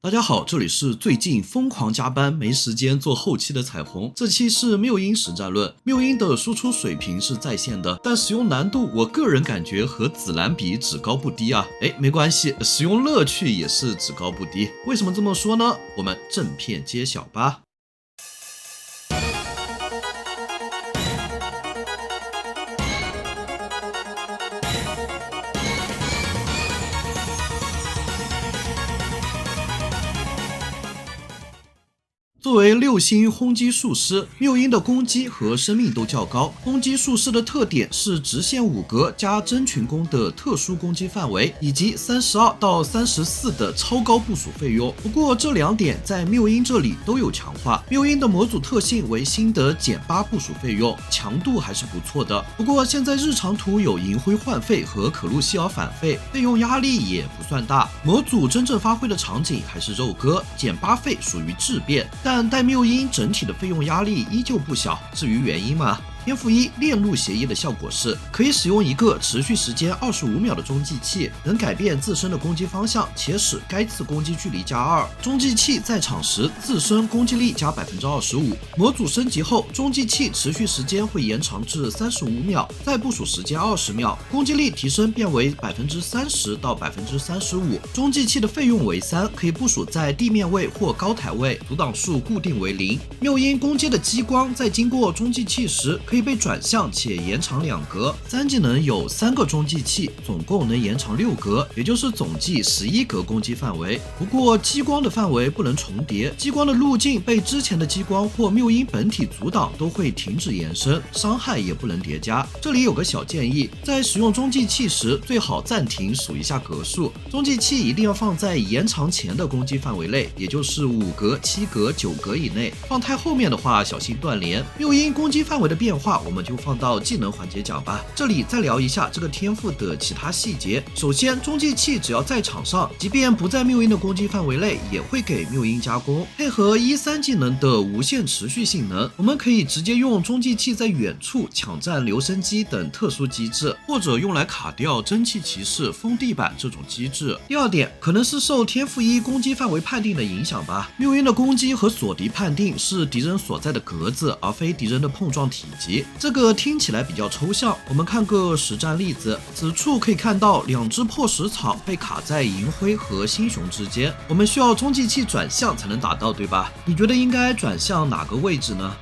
大家好，这里是最近疯狂加班没时间做后期的彩虹。这期是谬音实战论。谬音的输出水平是在线的，但使用难度我个人感觉和紫蓝比只高不低啊。没关系，使用乐趣也是只高不低。为什么这么说呢？我们正片揭晓吧。作为6星轰击术师，谬音的攻击和生命都较高。攻击术师的特点是直线5格加真群攻的特殊攻击范围，以及32到34的超高部署费用。不过这2点在谬音这里都有强化。谬音的模组特性为新的减8部署费用，强度还是不错的。不过现在日常图有银灰换费和可露西尔返费，费用压力也不算大。模组真正发挥的场景还是肉鸽，减8费属于质变，但带谬音整体的费用压力依旧不小。至于原因嘛，天赋1链路协议的效果是可以使用一个持续时间25秒的中继器，能改变自身的攻击方向，且使该次攻击距离加2。中继器在场时自身攻击力加 25%。模组升级后，中继器持续时间会延长至35秒，再部署时间20秒，攻击力提升变为 30% 到 35%。中继器的费用为3，可以部署在地面位或高台位，阻挡数固定为0。谬音攻击的激光在经过中继器时可以被转向且延长2格，3技能有3个中继器，总共能延长6格，也就是总计11格攻击范围。不过激光的范围不能重叠，激光的路径被之前的激光或谬音本体阻挡都会停止延伸，伤害也不能叠加。这里有个小建议，在使用中继器时最好暂停数一下格数，中继器一定要放在延长前的攻击范围内，也就是5格、7格、9格以内，放太后面的话小心断连。谬音攻击范围的变化我们就放到技能环节讲吧。这里再聊一下这个天赋的其他细节。首先，中继器只要在场上，即便不在谬音的攻击范围内，也会给谬音加攻。配合3技能的无限持续性能，我们可以直接用中继器在远处抢占留声机等特殊机制，或者用来卡掉蒸汽骑士、封地板这种机制。第二点，可能是受天赋1攻击范围判定的影响吧。谬音的攻击和锁敌判定是敌人所在的格子，而非敌人的碰撞体积。这个听起来比较抽象，我们看个实战例子。此处可以看到2只破石草被卡在银灰和星熊之间，我们需要中继器转向才能打到，对吧？你觉得应该转向哪个位置呢？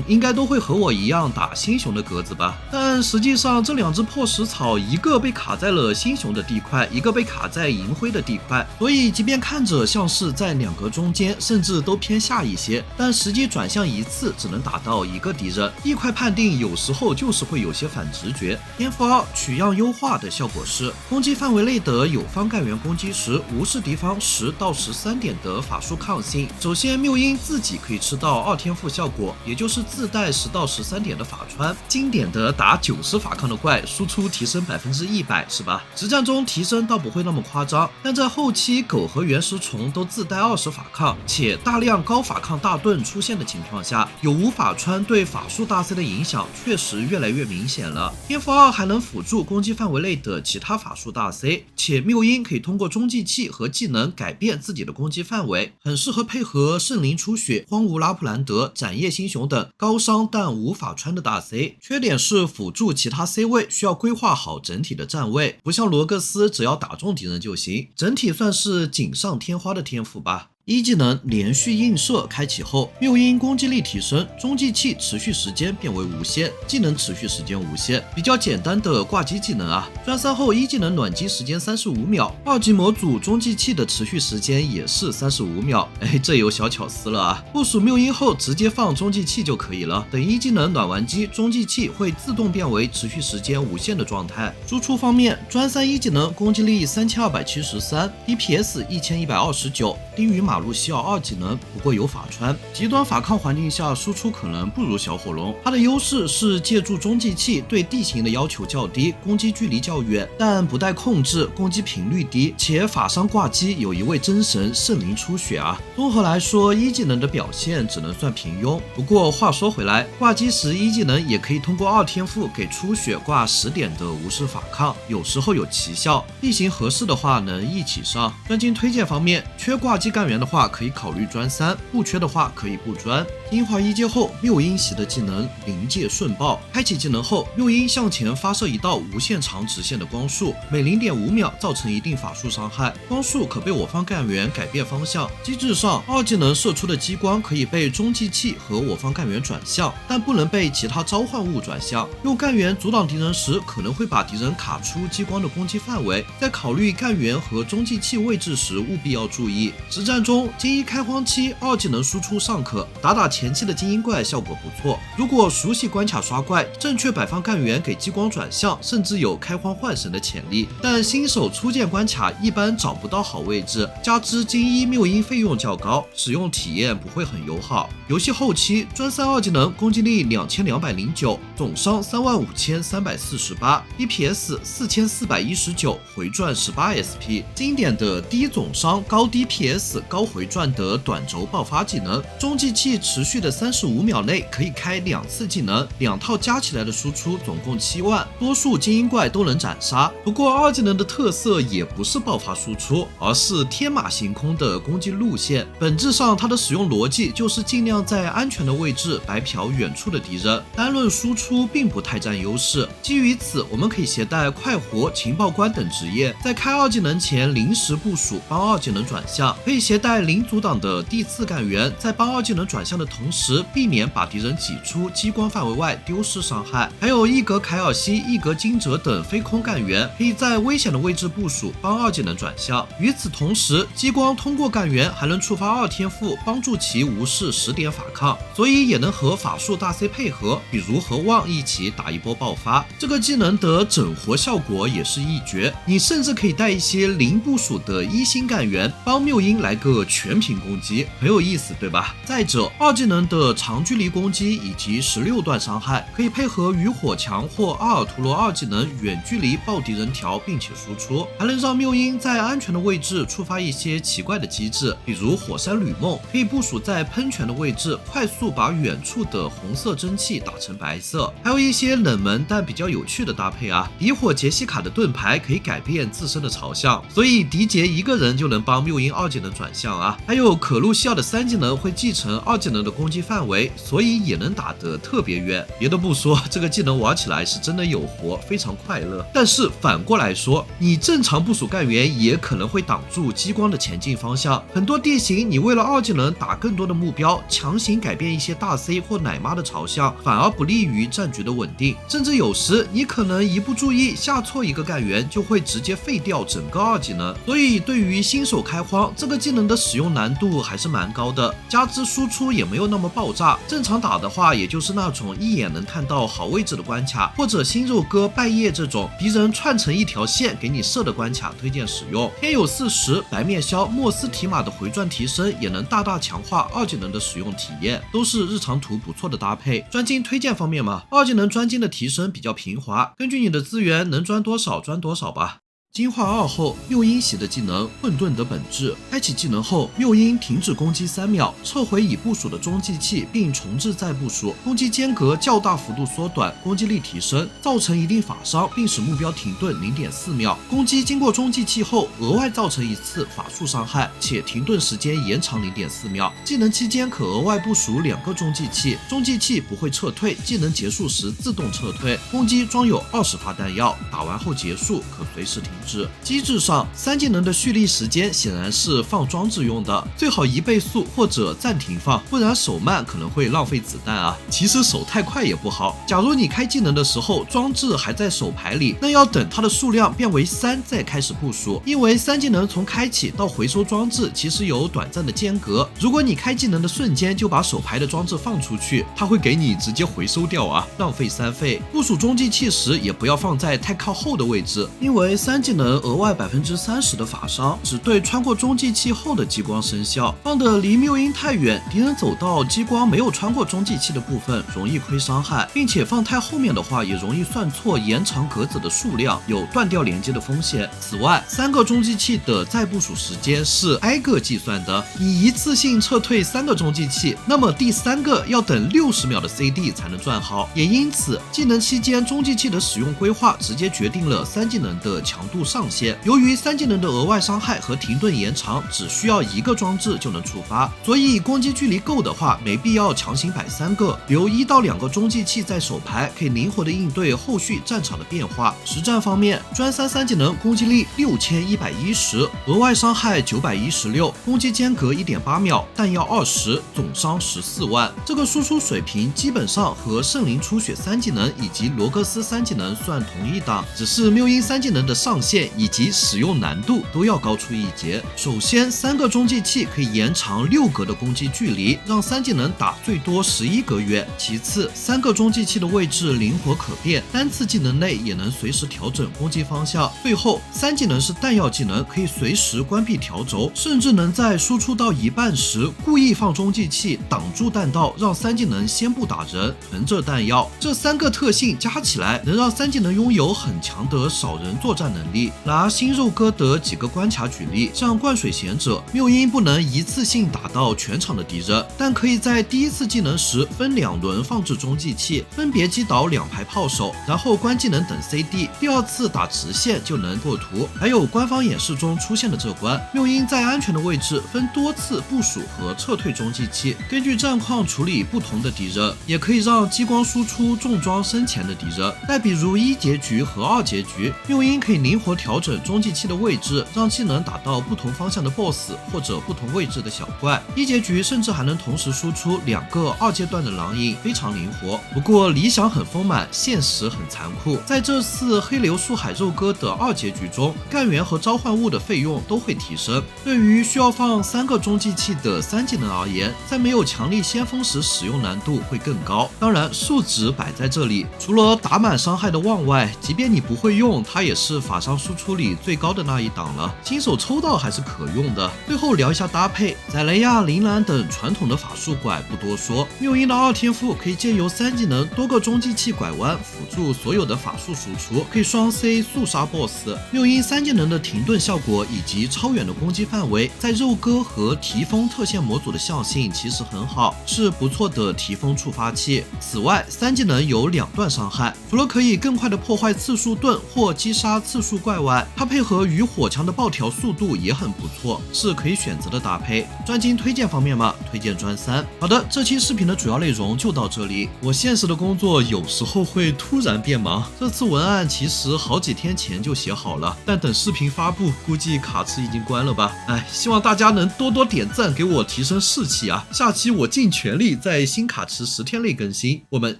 应该都会和我一样打星熊的格子吧。但实际上这2只破石草，一个被卡在了星熊的地块，一个被卡在银灰的地块，所以即便看着像是在2格中间，甚至都偏下一些，但实际转向一次只能打到1个敌人。地块判定有时候就是会有些反直觉。天赋2取样优化的效果是，攻击范围内的友方干员攻击时，无视敌方10到13点的法术抗性。首先，谬音自己可以吃到2天赋效果，也就是自带10到13点的法穿，经典的打90法抗的怪，输出提升100%是吧？实战中提升倒不会那么夸张，但在后期狗和原石虫都自带20法抗，且大量高法抗大盾出现的情况下，有无法穿对法术大 C 的影响确实越来越明显了。天赋2还能辅助攻击范围内的其他法术大 C， 且谬音可以通过中继器和技能改变自己的攻击范围，很适合配合圣灵出血、荒芜拉普兰德、斩叶星熊等高伤但无法穿的大 C。缺点是辅助其他 C 位需要规划好整体的站位，不像罗格斯只要打中敌人就行。整体算是锦上添花的天赋吧。技能连续映射开启后，谬音攻击力提升，中继器持续时间变为无限，技能持续时间无限，比较简单的挂机技能啊。专3后技能暖机时间35秒，2级模组中继器的持续时间也是35秒。这有小巧思了啊！部署谬音后直接放中继器就可以了，等技能暖完机，中继器会自动变为持续时间无限的状态。输出方面，专3技能攻击力3273 ，DPS 1129，低于马路西奥2技能，不过有法穿。极端法抗环境下输出可能不如小火龙，它的优势是借助中继器对地形的要求较低，攻击距离较远，但不带控制，攻击频率低，且法伤挂机有一位真神圣灵出血啊。综合来说，技能的表现只能算平庸。不过话说回来，挂机时技能也可以通过2天赋给出血挂10点的无视法抗，有时候有奇效，地形合适的话能一起上。专精推荐方面，缺挂机干员的话可以考虑专3，不缺的话可以不专。精华1阶后，谬音习的技能临界瞬爆，开启技能后，谬音向前发射一道无限长直线的光束，每 0.5秒造成一定法术伤害，光束可被我方干员改变方向。机制上，2技能射出的激光可以被中继器和我方干员转向，但不能被其他召唤物转向。用干员阻挡敌人时，可能会把敌人卡出激光的攻击范围，在考虑干员和中继器位置时务必要注意。实战中，精英开荒期2技能输出尚可，打前期的精英怪效果不错。如果熟悉关卡刷怪，正确摆放干员给激光转向，甚至有开荒换神的潜力。但新手初见关卡一般找不到好位置，加之精英谬音费用较高，使用体验不会很友好。游戏后期专3 2技能攻击力2209，总伤35348 ，DPS 4419，回转18 SP。经典的低总伤、高 DPS、高回转的短轴爆发技能，中继器持续的35秒内可以开2次技能，2套加起来的输出总共7万，多数精英怪都能斩杀。不过2技能的特色也不是爆发输出，而是天马行空的攻击路线。本质上它的使用逻辑就是尽量在安全的位置白嫖远处的敌人，单论输出并不太占优势。基于此，我们可以携带快活、情报官等职业，在开2技能前临时部署帮2技能转向，可以携带零阻挡的第4干员，在帮2技能转向的同时，避免把敌人挤出激光范围外丢失伤害。还有一格凯尔西、一格金哲等飞空干员，可以在危险的位置部署帮2技能转向。与此同时，激光通过干员还能触发2天赋，帮助其无视10点法抗，所以也能和法术大 C 配合，比如和旺一起打一波爆发。这个技能的整活效果也是一绝，你甚至可以带一些零部署的1星干员，帮谬音来个全屏攻击，很有意思，对吧？再者，2技能的长距离攻击以及16段伤害，可以配合与火墙或阿尔图罗2技能远距离爆敌人条，并且输出，还能让谬音在安全的位置触发一些奇怪的机制，比如火山旅梦，可以部署在喷泉的位置，快速把远处的红色蒸汽打成白色。还有一些冷门但比较有趣的搭配啊，敌火杰西卡的盾牌可以改变自身的朝向，所以迪杰一个人就能帮谬音2技能转向啊。还有可露西奥的3技能会继承2技能的攻击范围，所以也能打得特别远。别的不说，这个技能玩起来是真的有活，非常快乐。但是反过来说，你正常部署干员也可能会挡住激光的前进方向。很多地形你为了2技能打更多的目标，强行改变一些大 C 或奶妈的朝向，反而不利于战局的稳定。甚至有时你可能一不注意下错一个干员，就会直接废掉整个2技能。所以对于新手开荒，这个技能的使用难度还是蛮高的，加之输出也没有那么爆炸。正常打的话，也就是那种一眼能看到好位置的关卡，或者新肉鸽、拜叶这种敌人串成一条线给你射的关卡推荐使用。天有40、白面鸮、莫斯提马的回转提升也能大大强化2技能的使用体验，都是日常图不错的搭配。专精推荐方面嘛，2技能专精的提升比较平滑，根据你的资源能专多少专多少吧。进化2后，谬音习的技能混沌的本质，开启技能后，谬音停止攻击3秒，撤回已部署的中继器并重置再部署，攻击间隔较大幅度缩短，攻击力提升，造成一定法伤，并使目标停顿 0.4秒。攻击经过中继器后，额外造成1次法术伤害，且停顿时间延长 0.4秒。技能期间可额外部署2个中继器，中继器不会撤退，技能结束时自动撤退。攻击装有20发弹药，打完后结束，可随时停止。机制上，3技能的蓄力时间显然是放装置用的，最好1倍速或者暂停放，不然手慢可能会浪费子弹啊。其实手太快也不好，假如你开技能的时候装置还在手牌里，那要等它的数量变为3再开始部署，因为3技能从开启到回收装置其实有短暂的间隔，如果你开技能的瞬间就把手牌的装置放出去，它会给你直接回收掉啊，浪费3费。部署中继器时也不要放在太靠后的位置，因为3技能额外30%的法伤，只对穿过中继器后的激光生效。放的离谬音太远，敌人走到激光没有穿过中继器的部分，容易亏伤害，并且放太后面的话，也容易算错延长格子的数量，有断掉连接的风险。此外，3个中继器的再部署时间是挨个计算的，你一次性撤退3个中继器，那么第3个要等60秒的 CD 才能转好。也因此，技能期间中继器的使用规划直接决定了3技能的强度度上限。由于3技能的额外伤害和停顿延长只需要1个装置就能触发，所以攻击距离够的话，没必要强行摆3个，留1到2个中继器在手牌，可以灵活的应对后续战场的变化。实战方面，专3技能攻击力6110，额外伤害916，攻击间隔1.8秒，弹药20，总伤14万。这个输出水平基本上和圣灵初雪3技能以及罗格斯3技能算同一档，只是缪因3技能的上限以及使用难度都要高出一截。首先，3个中继器可以延长6格的攻击距离，让3技能打最多11格远。其次，3个中继器的位置灵活可变，单次技能内也能随时调整攻击方向。最后，3技能是弹药技能，可以随时关闭调轴，甚至能在输出到一半时故意放中继器挡住弹道，让3技能先不打人，存着弹药。这3个特性加起来，能让3技能拥有很强的少人作战能力。拿新肉鸽的几个关卡举例，像灌水贤者，缪因不能一次性打到全场的敌人，但可以在第1次技能时分2轮放置中继器，分别击倒2排炮手，然后关技能等 CD， 第2次打直线就能过图。还有官方演示中出现的这关，缪因在安全的位置分多次部署和撤退中继器，根据战况处理不同的敌人，也可以让激光输出重装身前的敌人。再比如1结局和2结局，缪因可以灵活调整中继器的位置，让技能打到不同方向的 BOSS 或者不同位置的小怪。1结局甚至还能同时输出2个2阶段的狼影，非常灵活。不过理想很丰满，现实很残酷。在这次黑流树海肉鸽的2结局中，干员和召唤物的费用都会提升。对于需要放3个中继器的3技能而言，在没有强力先锋时使用难度会更高。当然数值摆在这里，除了打满伤害的旺外，即便你不会用，它也是法伤输出里最高的那一档了，新手抽到还是可用的。最后聊一下搭配，宰雷亚、铃兰等传统的法术拐不多说，缪因的2天赋可以借由3技能多个中继器拐弯辅助所有的法术输出，可以双 C 速杀 BOSS。缪因3技能的停顿效果以及超远的攻击范围，在肉鸽和提风特线模组的效性其实很好，是不错的提风触发器。此外，3技能有2段伤害，除了可以更快的破坏次数盾或击杀次数怪外，它配合与火枪的爆调速度也很不错，是可以选择的搭配。专精推荐方面嘛，推荐专3。好的，这期视频的主要内容就到这里。我现实的工作有时候会突然变忙，这次文案其实好几天前就写好了，但等视频发布，估计卡池已经关了吧。希望大家能多多点赞，给我提升士气啊！下期我尽全力在新卡池10天内更新，我们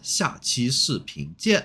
下期视频见。